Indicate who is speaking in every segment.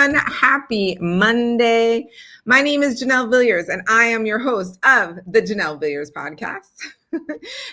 Speaker 1: everyone. Happy Monday. My name is Janelle Villiers, and I am your host of the Janelle Villiers Podcast.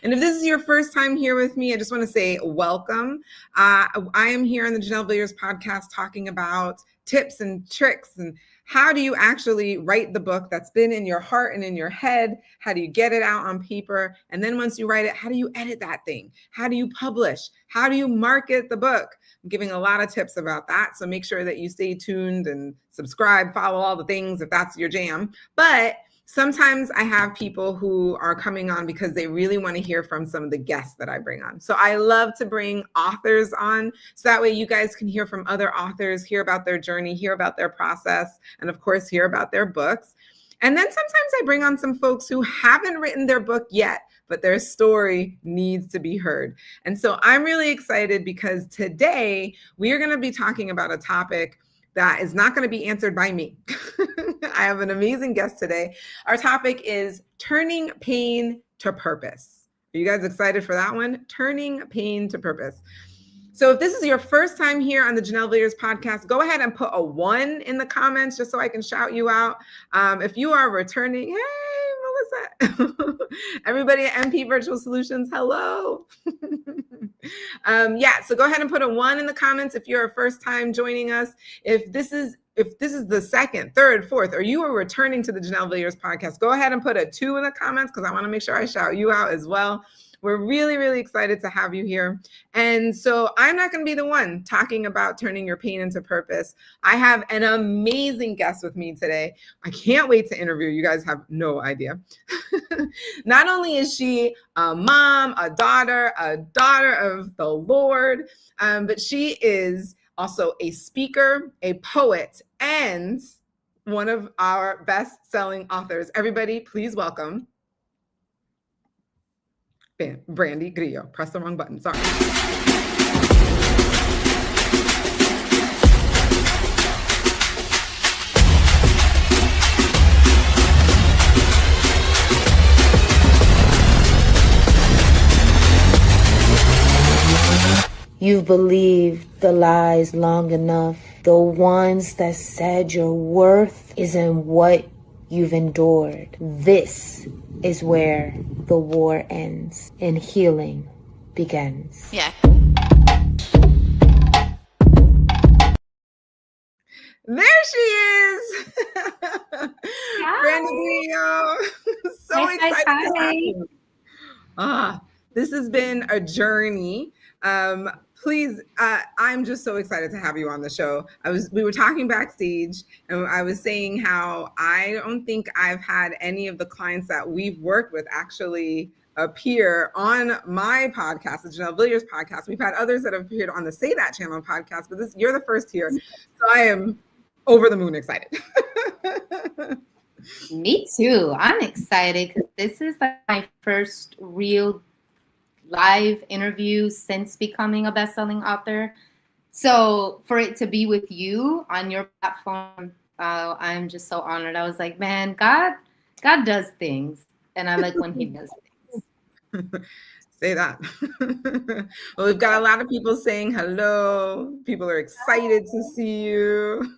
Speaker 1: And if this is your first time here with me, I just want to say welcome. I am here on the Janelle Villiers Podcast talking about tips and tricks and how do you actually write the book that's been in your heart and in your head? How do you get it out on paper? And then once you write it, how do you edit that thing? How do you publish? How do you market the book? I'm giving a lot of tips about that. So make sure that you stay tuned and subscribe, follow all the things if that's your jam. But sometimes I have people who are coming on because they really want to hear from some of the guests that I bring on. So I love to bring authors on so that way you guys can hear from other authors, hear about their journey, hear about their process, and of course, hear about their books. And then sometimes I bring on some folks who haven't written their book yet, but their story needs to be heard. And so I'm really excited because today we are going to be talking about a topic that is not going to be answered by me. I have an amazing guest today. Our topic is turning pain to purpose. Are you guys excited for that one? Turning pain to purpose. So if this is your first time here on the Janelle Villiers Podcast, go ahead and put a 1 in the comments just so I can shout you out. If you are returning, hey, Melissa. Everybody at MP Virtual Solutions, hello. So go ahead and put a 1 in the comments if you're a first time joining us. If this is the second, third, fourth, or you are returning to the Janelle Villiers Podcast, go ahead and put a 2 in the comments because I want to make sure I shout you out as well. We're really, really excited to have you here. And so I'm not going to be the one talking about turning your pain into purpose. I have an amazing guest with me today. I can't wait to interview. You guys have no idea. Not only is she a mom, a daughter of the Lord, but she is also a speaker, a poet, and one of our best-selling authors. Everybody, please welcome Brandy Grillo. Press the wrong button. Sorry.
Speaker 2: You've believed the lies long enough, the ones that said your worth is in what you've endured. This is where the war ends and healing begins.
Speaker 1: Yeah. There she is. Brandy Grillo. So excited to have you. This has been a journey. Please, I'm just so excited to have you on the show. We were talking backstage and I was saying how I don't think I've had any of the clients that we've worked with actually appear on my podcast, the Janelle Villiers Podcast. We've had others that have appeared on the Say That Channel podcast, but you're the first here. So I am over the moon excited.
Speaker 3: Me too. I'm excited because this is my first real live interview since becoming a best-selling author. So for it to be with you on your platform, I'm just so honored. I was like, man, God does things, and I like when He does things.
Speaker 1: Say that. Well, we've got a lot of people saying hello. People are excited to see you.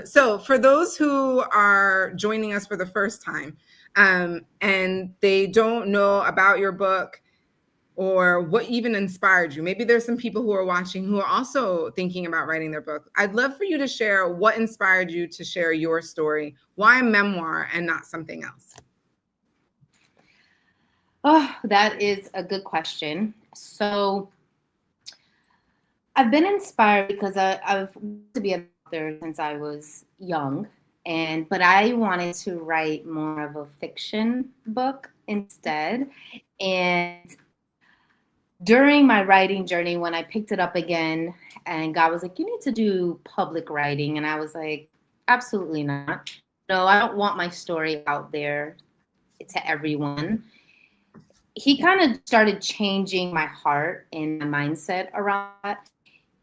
Speaker 1: So for those who are joining us for the first time, and they don't know about your book or what even inspired you. Maybe there's some people who are watching who are also thinking about writing their book. I'd love for you to share what inspired you to share your story. Why a memoir and not something else?
Speaker 3: Oh, that is a good question. So I've been inspired because I've wanted to be an author since I was young. But I wanted to write more of a fiction book instead. And during my writing journey, when I picked it up again, and God was like, you need to do public writing. And I was like, absolutely not. No, I don't want my story out there to everyone. He kind of started changing my heart and my mindset around that.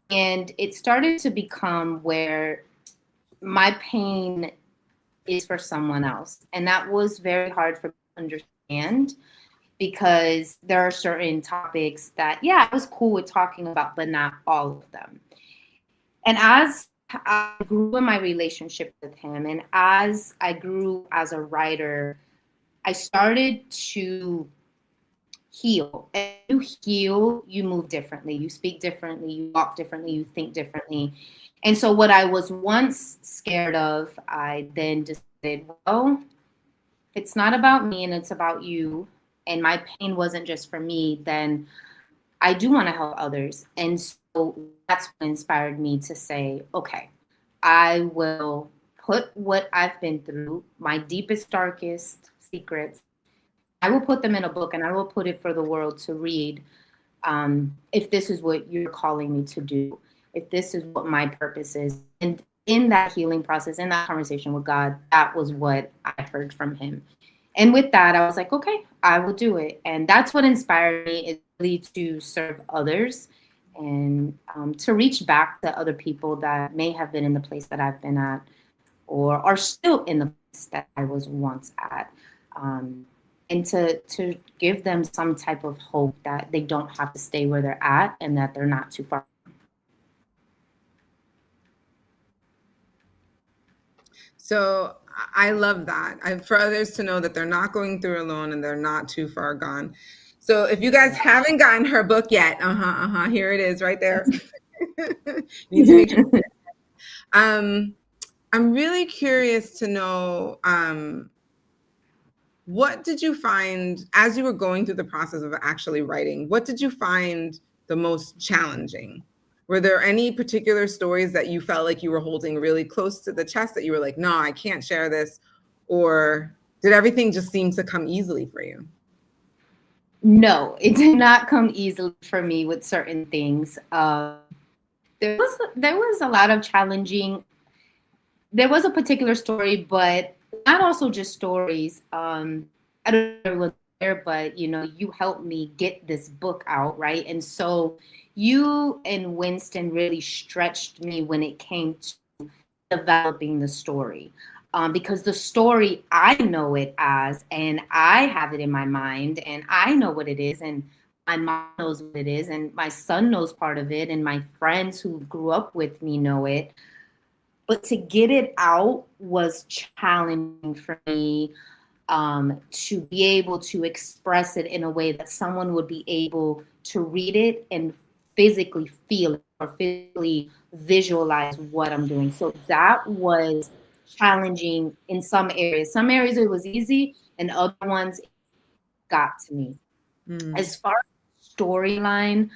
Speaker 3: And it started to become where my pain is for someone else. And that was very hard for me to understand because there are certain topics that, I was cool with talking about, but not all of them. And as I grew in my relationship with him, and as I grew as a writer, I started to heal. And you heal, you move differently, you speak differently, you walk differently, you think differently. And so what I was once scared of, I then decided, well, it's not about me and it's about you, and my pain wasn't just for me, then I do want to help others. And so that's what inspired me to say, okay, I will put what I've been through, my deepest, darkest secrets, I will put them in a book and I will put it for the world to read. If this is what you're calling me to do, if this is what my purpose is. And in that healing process, in that conversation with God, that was what I heard from him. And with that, I was like, okay, I will do it. And that's what inspired me, is really to serve others and to reach back to other people that may have been in the place that I've been at or are still in the place that I was once at. And to give them some type of hope that they don't have to stay where they're at and that they're not too far.
Speaker 1: So I love that. For others to know that they're not going through alone and they're not too far gone. So if you guys haven't gotten her book yet, here it is right there. Need to make sure. I'm really curious to know, what did you find as you were going through the process of actually writing? What did you find the most challenging? Were there any particular stories that you felt like you were holding really close to the chest that you were like, no, I can't share this? Or did everything just seem to come easily for you?
Speaker 3: No, it did not come easily for me with certain things. There was a lot of challenging. There was a particular story, but not also just stories. I don't know if everyone's there, but you helped me get this book out, right? And so you and Winston really stretched me when it came to developing the story. Because the story, I know it as, and I have it in my mind, and I know what it is, and my mom knows what it is, and my son knows part of it, and my friends who grew up with me know it. But to get it out was challenging for me, to be able to express it in a way that someone would be able to read it and physically feel it or physically visualize what I'm doing. So that was challenging in some areas. Some areas it was easy, and other ones it got to me. As far as storyline,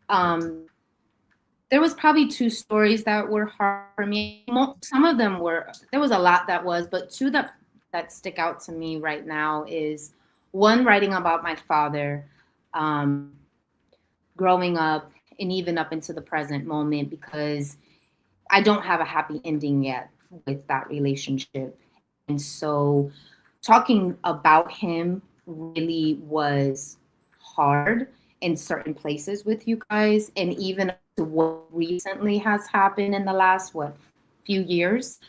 Speaker 3: there was probably two stories that were hard for me. Some of them were, there was a lot that was, but two that stick out to me right now is one, writing about my father, growing up and even up into the present moment, because I don't have a happy ending yet with that relationship. And so talking about him really was hard in certain places with you guys, and even to what recently has happened in the last few years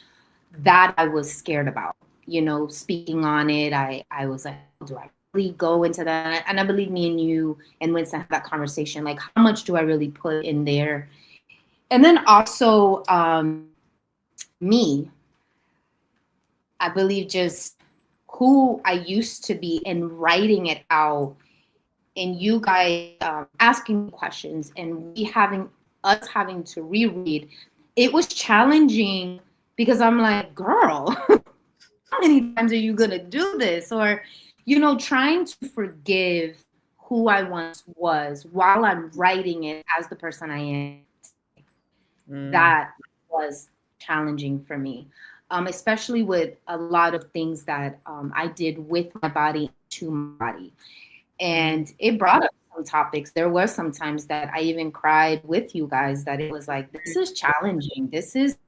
Speaker 3: that I was scared about, speaking on it. I was like, do I really go into that? And I believe me and you and Winston had that conversation, like, how much do I really put in there? And then also me, I believe just who I used to be and writing it out, and you guys asking questions, and us having to reread. It was challenging because I'm like, girl, how many times are you gonna do this? Or, trying to forgive who I once was while I'm writing it as the person I am. That was challenging for me, especially with a lot of things that I did with my body to my body. And it brought up some topics. There were some times that I even cried with you guys, that it was like, this is challenging. This is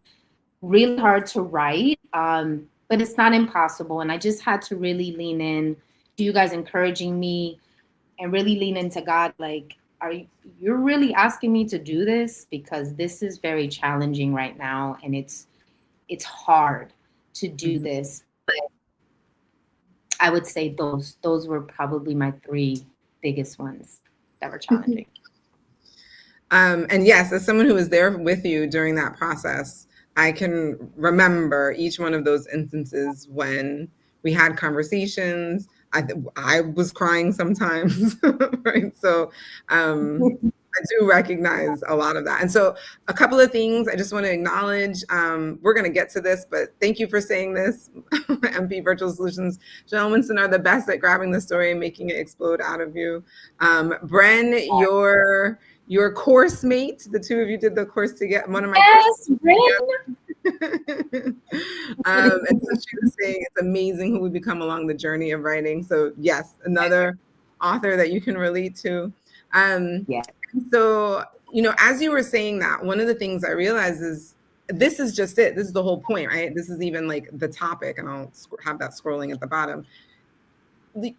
Speaker 3: really hard to write, but it's not impossible. And I just had to really lean in to you guys encouraging me and really lean into God. Like, you're really asking me to do this? Because this is very challenging right now. And it's hard to do this. But I would say those were probably my three biggest ones that were challenging.
Speaker 1: And yes, as someone who was there with you during that process, I can remember each one of those instances when we had conversations. I was crying sometimes, right? So I do recognize a lot of that. And so a couple of things I just want to acknowledge. We're going to get to this, but thank you for saying this. MP Virtual Solutions, Janelle Winston are the best at grabbing the story and making it explode out of you. Bren, your course mate, the two of you did the course together. One of my
Speaker 3: Yes,
Speaker 1: and so she was saying it's amazing who we become along the journey of writing. So yes, another author that you can relate to.
Speaker 3: Yeah.
Speaker 1: So, as you were saying that, one of the things I realized is this is just it. This is the whole point, right? This is even like the topic, and I'll have that scrolling at the bottom.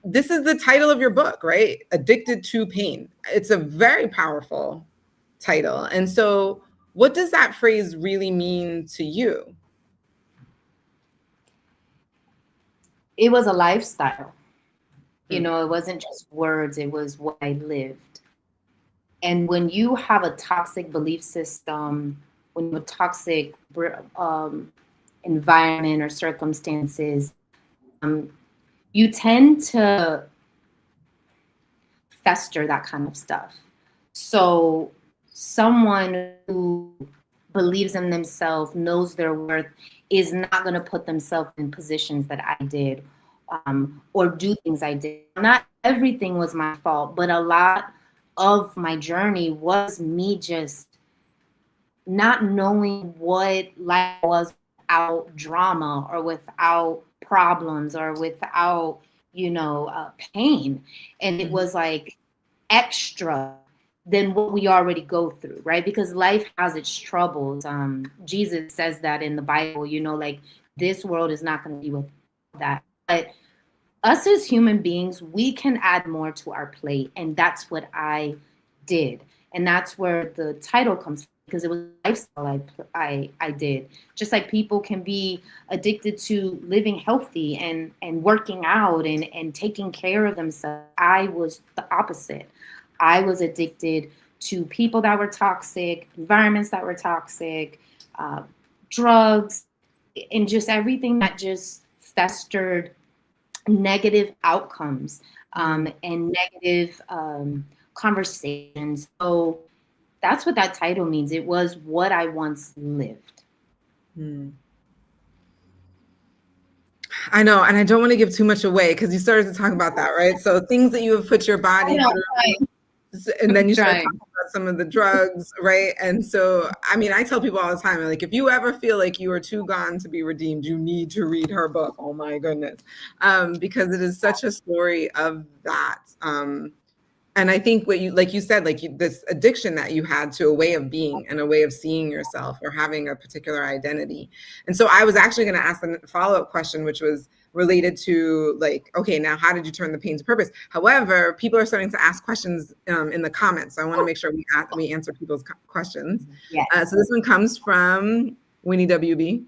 Speaker 1: This is the title of your book, right? Addicted to Pain. It's a very powerful title. And so what does that phrase really mean to you?
Speaker 3: It was a lifestyle. It wasn't just words, it was what I lived. And when you have a toxic belief system, when you have a toxic environment or circumstances, you tend to fester that kind of stuff. So someone who believes in themselves, knows their worth, is not going to put themselves in positions that I did, or do things I did. Not everything was my fault, but a lot of my journey was me just not knowing what life was without drama or without problems or without, pain. And it was like extra than what we already go through, right? Because life has its troubles. Jesus says that in the Bible, like this world is not going to be with that. But us as human beings, we can add more to our plate. And that's what I did. And that's where the title comes from, because it was a lifestyle I did. Just like people can be addicted to living healthy and working out and taking care of themselves. I was the opposite. I was addicted to people that were toxic, environments that were toxic, drugs, and just everything that just festered negative outcomes and negative conversations. So that's what that title means. It was what I once lived.
Speaker 1: I know, and I don't want to give too much away because you started to talk about that, right? So things that you have put your body through, and then you start talking about some of the drugs, right? And so, I tell people all the time, like, if you ever feel like you are too gone to be redeemed, you need to read her book. Oh my goodness. Because it is such a story of that. And I think like you said, this addiction that you had to a way of being and a way of seeing yourself or having a particular identity. And so I was actually going to ask a follow-up question, which was related to okay, now how did you turn the pain to purpose? However, people are starting to ask questions in the comments. So I want to make sure we answer people's questions.
Speaker 3: Yeah.
Speaker 1: So this one comes from Winnie WB.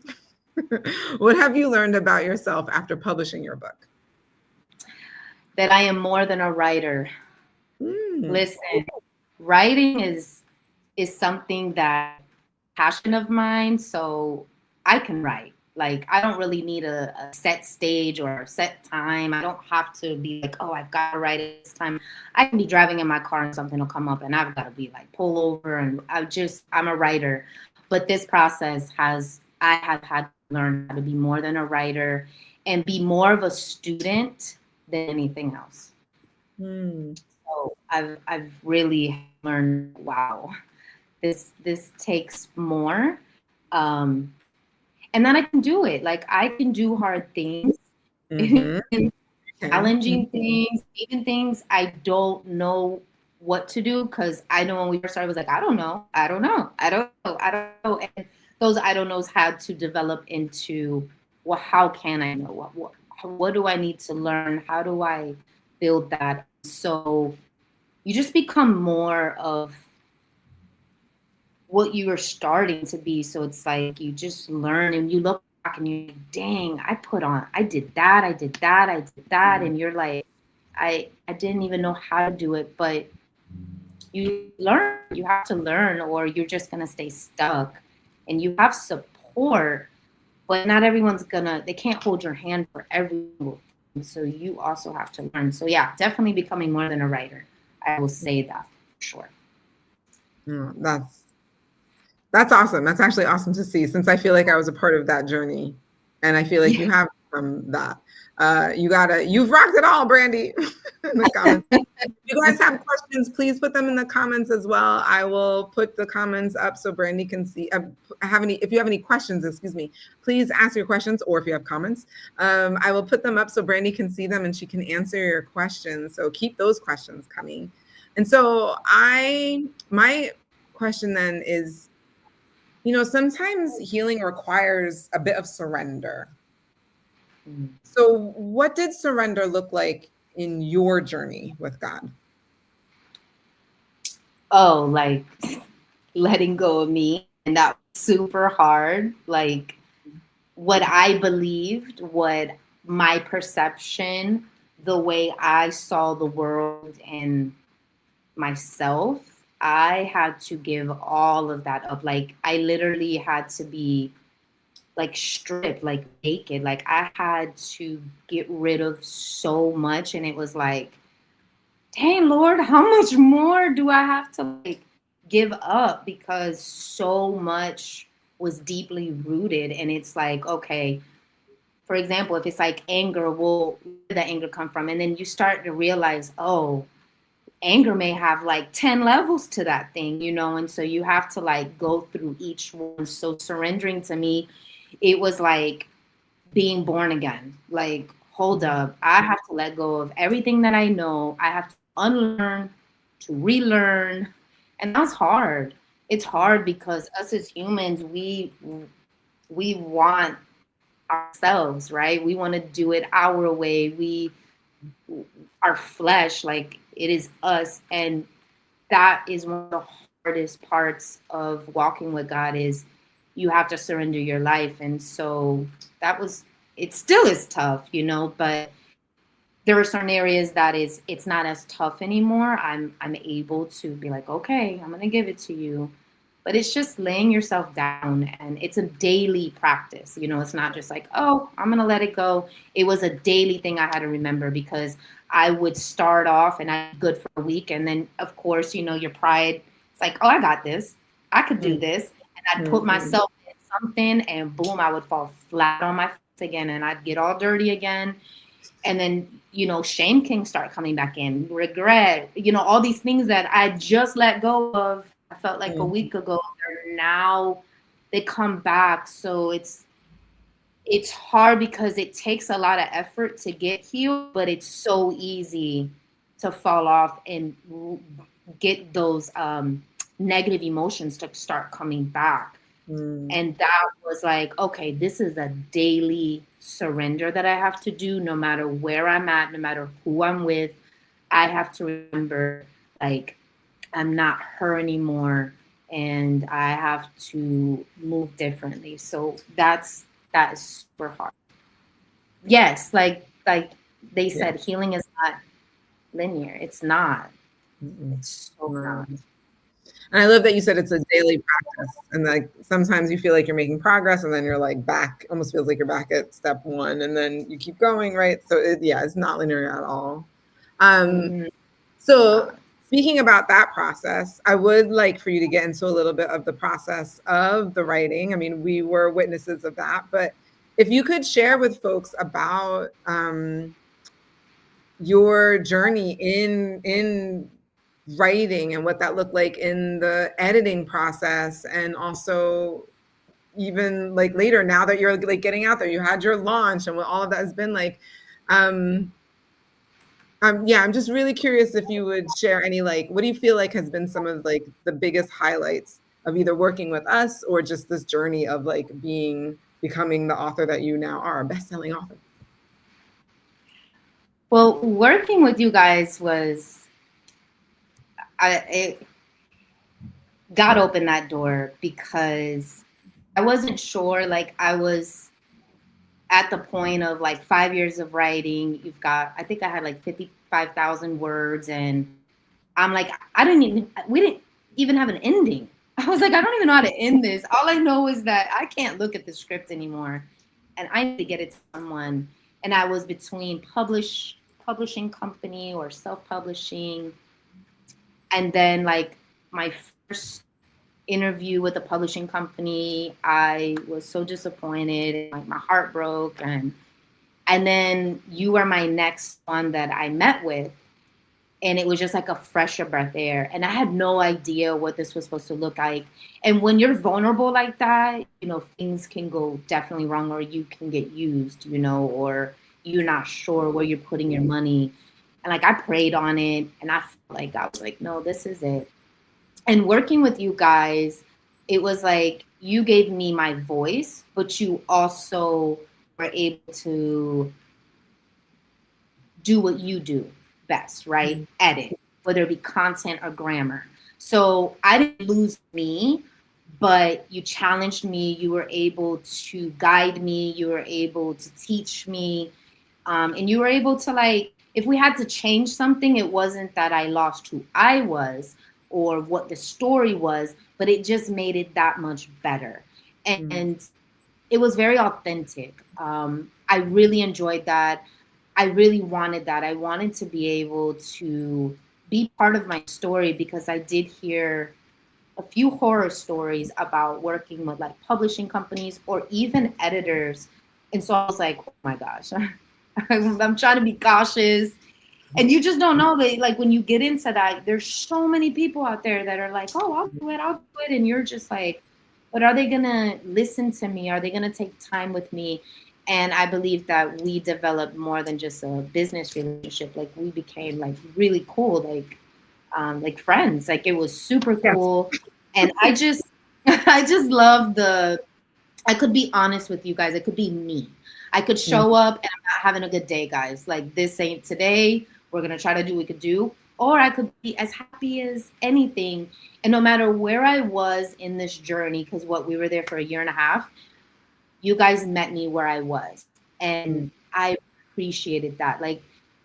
Speaker 1: What have you learned about yourself after publishing your book?
Speaker 3: That I am more than a writer. Listen, writing is something that passion of mine, so I can write. Like, I don't really need a set stage or a set time. I don't have to be like, oh, I've got to write it this time. I can be driving in my car and something will come up and I've got to be like, pull over, and I'm a writer. But this process I have had to learn how to be more than a writer and be more of a student than anything else. So I've really learned, wow, this takes more, and then I can do it. Like, I can do hard things, challenging things, even things I don't know what to do. Because I know when we first started, I was like, I don't know. And those I don't knows had to develop into, well, how can I know? What do I need to learn? How do I build that? So you just become more of what you are starting to be. So it's like you just learn and you look back and you're like, dang, I did that. And you're like, I didn't even know how to do it. But you have to learn, or you're just going to stay stuck. And you have support, but not everyone's they can't hold your hand for every single thing. So you also have to learn. So yeah, definitely becoming more than a writer. I will say that for sure.
Speaker 1: That's awesome. That's actually awesome to see, since I feel like I was a part of that journey, and I feel like you have from that. You've rocked it all, Brandy. In the comments. If you guys have questions, please put them in the comments as well. I will put the comments up so Brandy can see. If you have any questions, excuse me, please ask your questions, or if you have comments, I will put them up so Brandy can see them and she can answer your questions. So keep those questions coming. And so my question then is, sometimes healing requires a bit of surrender. So what did surrender look like in your journey with God?
Speaker 3: Oh, like letting go of me. And that was super hard. Like what I believed, what my perception, the way I saw the world and myself, I had to give all of that up. Like I literally had to be like stripped, like naked. Like I had to get rid of so much. And it was like, dang, Lord, how much more do I have to like give up? Because so much was deeply rooted. And it's like, okay, for example, if it's like anger, well, where did that anger come from? And then you start to realize, oh, anger may have like 10 levels to that thing, and so you have to like go through each one. So surrendering to me, it was like being born again. Like, hold up, I have to let go of everything that I know. I have to unlearn, to relearn. And that's hard. It's hard because us as humans, we want ourselves, right? We want to do it our way. Our flesh, like it is us. And that is one of the hardest parts of walking with God, is you have to surrender your life. And so it still is tough, but there are certain areas that it's not as tough anymore. I'm able to be like, okay, I'm going to give it to you. But it's just laying yourself down, and it's a daily practice. It's not just like, oh, I'm going to let it go. It was a daily thing I had to remember, because I would start off and I'm good for a week. And then, of course, your pride, it's like, oh, I got this. I could do this. And I'd put myself in something, and boom, I would fall flat on my face again, and I'd get all dirty again. And then, shame can start coming back in, regret, all these things that I just let go of. I felt like a week ago, now they come back. So it's hard because it takes a lot of effort to get healed, but it's so easy to fall off and get those negative emotions to start coming back. And that was like, okay, this is a daily surrender that I have to do, no matter where I'm at, no matter who I'm with. I have to remember, like, I'm not her anymore, and I have to move differently. So that is super hard. Yes, like they said, healing is not linear. It's not. It's so not.
Speaker 1: And I love that you said it's a daily practice, and like sometimes you feel like you're making progress, and then you're like back, almost feels like you're back at step one, and then you keep going, right? So it's not linear at all. So speaking about that process, I would like for you to get into a little bit of the process of the writing. I mean, we were witnesses of that, but if you could share with folks about your journey in writing and what that looked like in the editing process, and also even like later, now that you're like getting out there, you had your launch, and what all of that has been like. I'm just really curious if you would share any, like, what do you feel like has been some of like the biggest highlights of either working with us or just this journey of like becoming the author that you now are, a best-selling author?
Speaker 3: Well, working with you guys God opened that door, because I wasn't sure. Like, I was at the point of like 5 years of writing. I think I had like 55,000 words, and I'm like, we didn't even have an ending. I was like, I don't even know how to end this. All I know is that I can't look at the script anymore and I need to get it to someone. And I was between publishing company or self-publishing. And then like my first interview with a publishing company, I was so disappointed, like my heart broke. And then you were my next one that I met with. And it was just like a fresher breath air. And I had no idea what this was supposed to look like. And when you're vulnerable like that, you know, things can go definitely wrong, or you can get used, you know, or you're not sure where you're putting your money. And like I prayed on it and I was like, no, this is it. And working with you guys, it was like you gave me my voice, but you also were able to do what you do best, right? Mm-hmm. Edit, whether it be content or grammar. So I didn't lose me, but you challenged me. You were able to guide me. You were able to teach me. And you were able to, like, if we had to change something, it wasn't that I lost who I was or what the story was, but it just made it that much better. And it was very authentic. I really enjoyed that. I really wanted that. I wanted to be able to be part of my story because I did hear a few horror stories about working with like publishing companies or even editors. And so I was like, oh my gosh, I'm trying to be cautious. And you just don't know that, like, when you get into that, there's so many people out there that are like, oh, I'll do it. And you're just like, but are they going to listen to me? Are they going to take time with me? And I believe that we developed more than just a business relationship. Like we became like really cool, like friends. Like it was super cool. Yes. And I just love I could be honest with you guys. It could be me. I could show up and I'm not having a good day, guys. Like this ain't today. We're going to try to do what we could do. Or I could be as happy as anything. And no matter where I was in this journey, because we were there for 1.5 years, you guys met me where I was. And I appreciated that. Like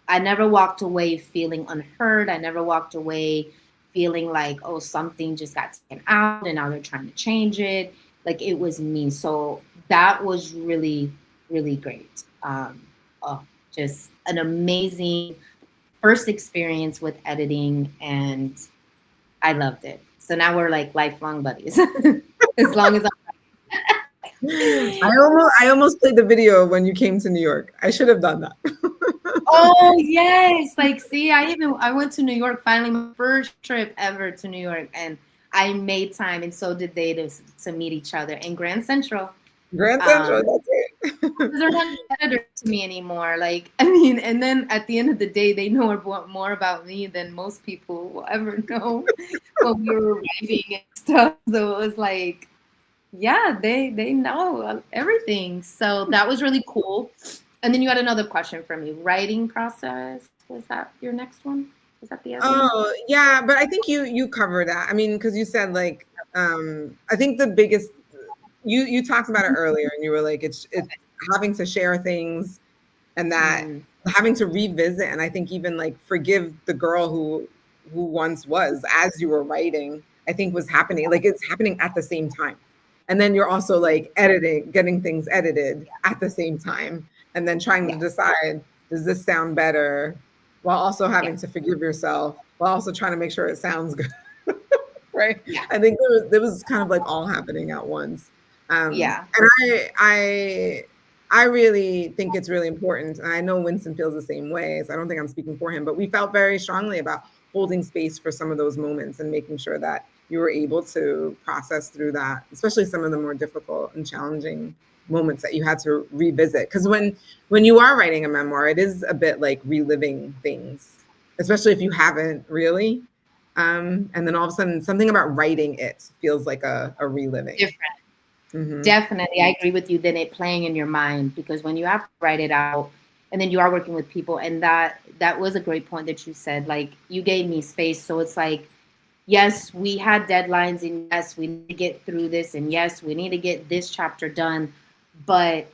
Speaker 3: I never walked away feeling unheard. I never walked away feeling like, oh, something just got taken out and now they're trying to change it. Like it was me. So that was really, really great. Just an amazing first experience with editing, and I loved it. So now we're like lifelong buddies. As long as
Speaker 1: I almost played the video when you came to New York. I should have done that.
Speaker 3: Oh yes, like see, I went to New York finally, my first trip ever to New York, and I made time, and so did they to meet each other in Grand Central.
Speaker 1: That's it.
Speaker 3: They're not editors to me anymore. Like, I mean, and then at the end of the day, they know more about me than most people will ever know when we were writing and stuff. So it was like, yeah, they know everything. So that was really cool. And then you had another question for me. Writing process. Was that your next one? Was that the other one?
Speaker 1: Oh, yeah. But I think you covered that. I mean, because you said like, I think the biggest, you talked about it earlier and you were like, it's having to share things and that having to revisit. And I think even like forgive the girl who once was as you were writing, I think was happening. Like it's happening at the same time. And then you're also like getting things edited at the same time. And then trying to decide, does this sound better? While also having to forgive yourself, while also trying to make sure it sounds good. Right? Yeah. I think there was kind of like all happening at once. And I really think it's really important. And I know Winston feels the same way. So I don't think I'm speaking for him, but we felt very strongly about holding space for some of those moments and making sure that you were able to process through that, especially some of the more difficult and challenging moments that you had to revisit. Because when you are writing a memoir, it is a bit like reliving things, especially if you haven't really. And then all of a sudden, something about writing it feels like a reliving.
Speaker 3: Different. Mm-hmm. Definitely. I agree with you. Then it playing in your mind, because when you have to write it out and then you are working with people, and that was a great point that you said, like you gave me space. So it's like, yes, we had deadlines, and yes, we need to get through this, and yes, we need to get this chapter done. But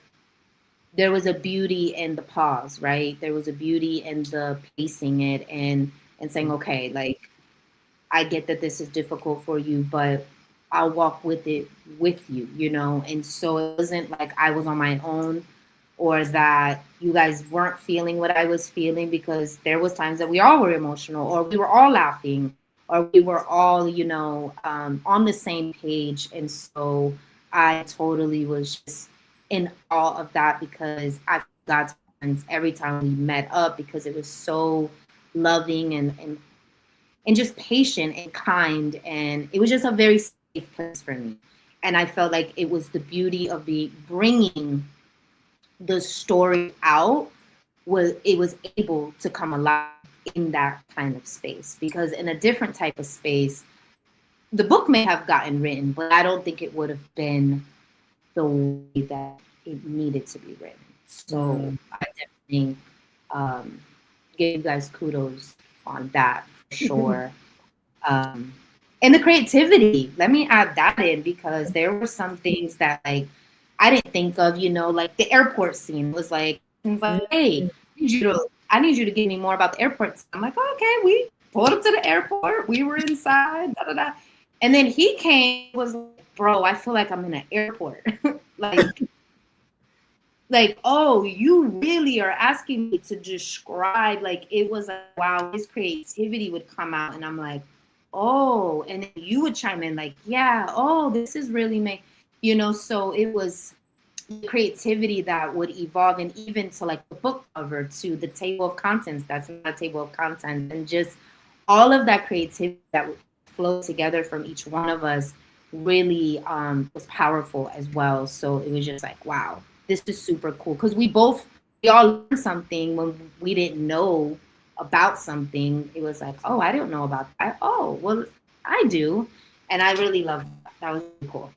Speaker 3: there was a beauty in the pause, right? There was a beauty in the pacing it and saying, okay, like I get that this is difficult for you, but I'll walk with it with you, you know? And so it wasn't like I was on my own or that you guys weren't feeling what I was feeling, because there was times that we all were emotional, or we were all laughing, or we were all, you know, on the same page. And so I totally was just in awe of that, because I got friends every time we met up, because it was so loving and just patient and kind, and it was just a very safe place for me. And I felt like it was the beauty of bringing the story out, was it was able to come alive in that kind of space, because in a different type of space the book may have gotten written, but I don't think it would have been the way that it needed to be written. So I definitely give you guys kudos on that for sure. And the creativity, let me add that in, because there were some things that like I didn't think of, you know, like the airport scene was like, hey, I need you to give me more about the airport. I'm like, oh, okay, we pulled up to the airport, we were inside, da, da, da. And then he came, was like, bro, I feel like I'm in an airport. like, oh, you really are asking me to describe, like, it was like, wow, his creativity would come out, and I'm like, oh, and then you would chime in like, yeah, oh, this is really you know, so it was creativity that would evolve, and even to like the book cover, to the table of contents that's not a table of contents, and just all of that creativity that would flow together from each one of us really was powerful as well. So it was just like, wow, this is super cool, because we all learned something when we didn't know about something. It was like, oh, I don't know about that. Oh, well, I do. And I really loved that. That was really cool.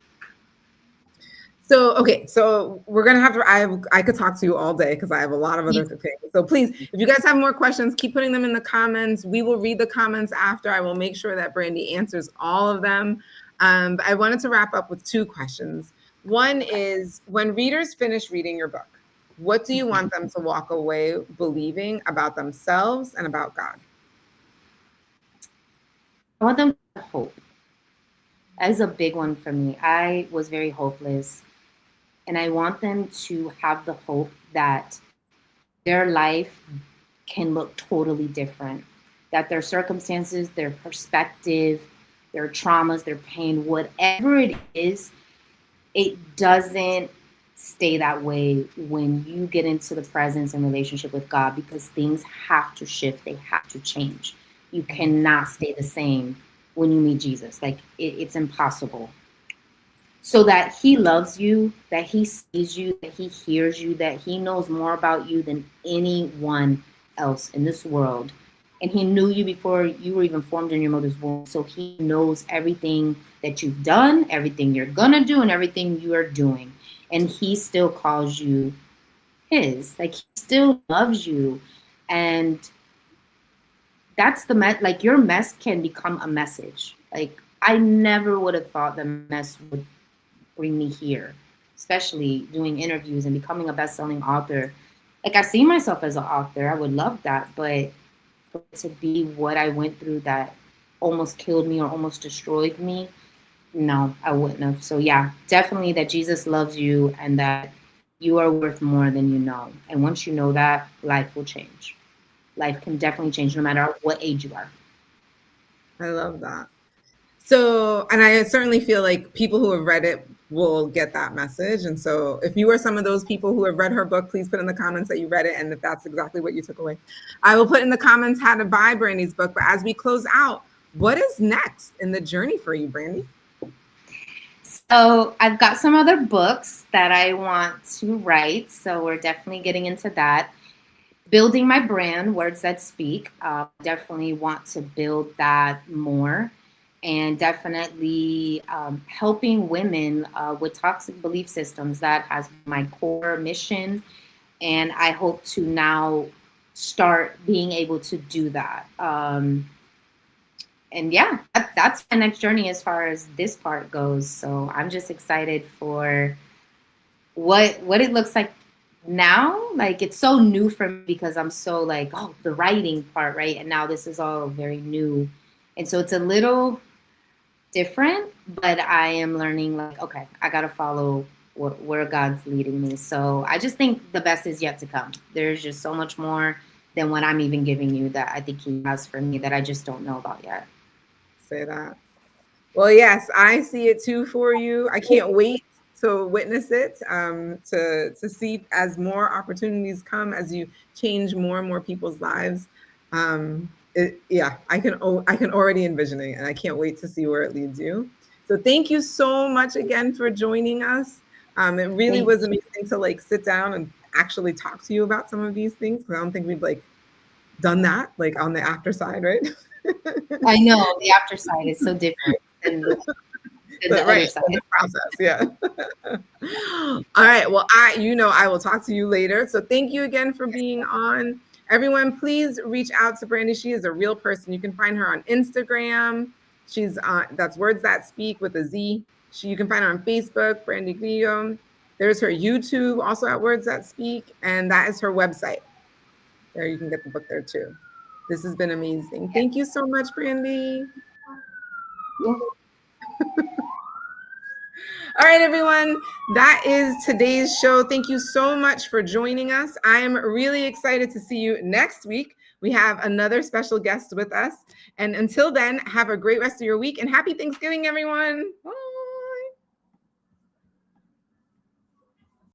Speaker 1: So, okay, so we're going to have to, I could talk to you all day because I have a lot of other things. So please, if you guys have more questions, keep putting them in the comments. We will read the comments after. I will make sure that Brandy answers all of them. But I wanted to wrap up with 2 questions. One is, when readers finish reading your book, what do you want them to walk away believing about themselves and about God?
Speaker 3: I want them to have hope. That is a big one for me. I was very hopeless. And I want them to have the hope that their life can look totally different, that their circumstances, their perspective, their traumas, their pain, whatever it is, it doesn't stay that way when you get into the presence and relationship with God, because things have to shift. They have to change. You cannot stay the same when you meet Jesus. Like it's impossible. So that he loves you, that he sees you, that he hears you, that he knows more about you than anyone else in this world. And he knew you before you were even formed in your mother's womb. So he knows everything that you've done, everything you're going to do, and everything you are doing. And he still calls you his. Like, he still loves you. And that's like, your mess can become a message. Like, I never would have thought the mess would bring me here, especially doing interviews and becoming a best-selling author. Like, I see myself as an author. I would love that, but for it to be what I went through that almost killed me or almost destroyed me, no, I wouldn't have. So yeah, definitely that Jesus loves you and that you are worth more than you know. And once you know that, life will change. Life can definitely change no matter what age you are.
Speaker 1: I love that. So, and I certainly feel like people who have read it will get that message. And so if you are some of those people who have read her book, please put in the comments that you read it and if that's exactly what you took away. I will put in the comments how to buy Brandy's book. But as we close out, what is next in the journey for you, Brandy?
Speaker 3: So I've got some other books that I want to write. So we're definitely getting into that. Building my brand, Words That Speak. Definitely want to build that more. And definitely helping women with toxic belief systems. That has been my core mission. And I hope to now start being able to do that. And yeah, that's my next journey as far as this part goes. So I'm just excited for what it looks like now. Like, it's so new for me because I'm so like, oh, the writing part, right? And now this is all very new And so it's a little different, but I am learning like, okay, I got to follow where God's leading me. So I just think the best is yet to come. There's just so much more than what I'm even giving you that I think he has for me that I just don't know about yet.
Speaker 1: Say that. Well, yes, I see it too for you. I can't wait to witness it, to see as more opportunities come, as you change more and more people's lives. I can already envision it, and I can't wait to see where it leads you. So thank you so much again for joining us. It really was amazing to like sit down and actually talk to you about some of these things, because I don't think we've like done that like on the after side, right?
Speaker 3: I know the after side is so different than the other side.
Speaker 1: The process, yeah. All right. Well, I will talk to you later. So thank you again for being on. Everyone, please reach out to Brandy. She is a real person. You can find her on Instagram. She's that's Words That Speak with a Z. You can find her on Facebook, Brandy Grillo. There's her YouTube, also at Words That Speak, and that is her website. There, you can get the book there too. This has been amazing. Thank you so much, Brandy. All right, everyone, that is today's show. Thank you so much for joining us. I am really excited to see you next week. We have another special guest with us. And until then, have a great rest of your week and happy Thanksgiving, everyone. Bye.